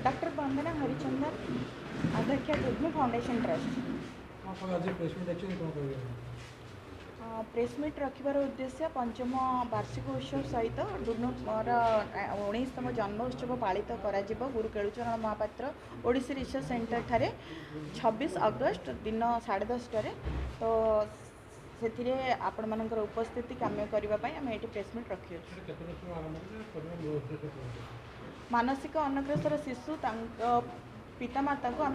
Doctor वंदना हरिचंदन अध्यक्ष डुडनू foundation trust. Press meet रखिबार उद्देश्य पंचम वार्षिक उत्सव सहित डुडनूर 19तम जन्मोत्सव पालित करा गुरु केलुचरण महापात्र ओडिसी रिसर्च सेंटर ठारे 26 अगस्त दिन 10:30 तो से आपण मानकर उपस्थिति काम्य करने आम ये प्रेस मीट रखी। मानसिक अनग्रसर शिशु पितामाता को आम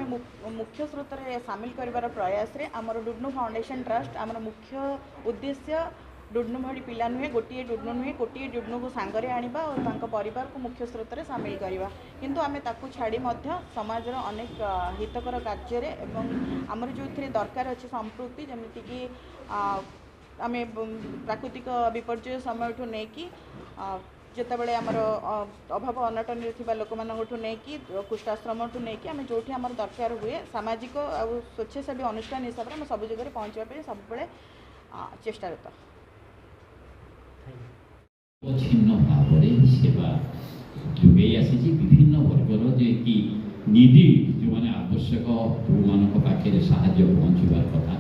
मुख्य स्रोत सामिल कर प्रयास रे आमर डुडनू फाउंडेशन ट्रस्ट आमर मुख्य उद्देश्य डुडनू भली पिला नुहे गोटे डुडनू नुहे गोटे डुडनू को सांगरे आनिबा और परिवार को मुख्य स्रोत रे सामिल करवा किंतु आमे ताकू छाड़ी मध्य समाज अनेक हितकर कार्य एवं आमर जो दरकार अच्छे संस्कृति जमीती कि आम प्राकृतिक विपर्य समय नहीं कि जितेबाला आमर अभाव अनटन लोक मानू नहीं कुष्ठाश्रम ठू नहीं आम जो आम दरकार हुए सामाजिक और स्वेच्छासेवी अनुष्ठान हिसाब से सब जगह पहुँचापी सब चेष्टारत। छिन्न भाव सेवा जोगे आसी विभिन्न वर्गर जे कि निधि जो मैंने आवश्यक जो मान पाखे साहाय्य पहुँचार कथा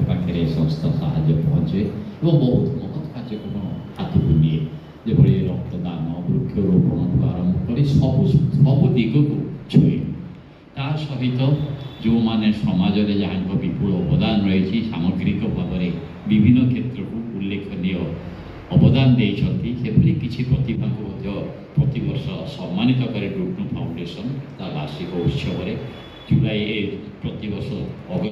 पाखे संस्था साहाय्य पहुँचे और बहुत महत् कार्यक्रम हाथ को निए जबले रक्तदान वृक्षरोपण ठू आरंभ कर सब दिग को छुए ता सहित जो माने समाज में जहाँ विपुल अवदान रही सामग्रिक भाव में विभिन्न क्षेत्र को उल्लेखनीय अवदान देइछंती सेभली किछि प्रतिभा को प्रतिवर्ष सम्मानित करे डुडनू फाउंडेशन ता वार्षिक उत्सव जुलाई प्रतिवर्ष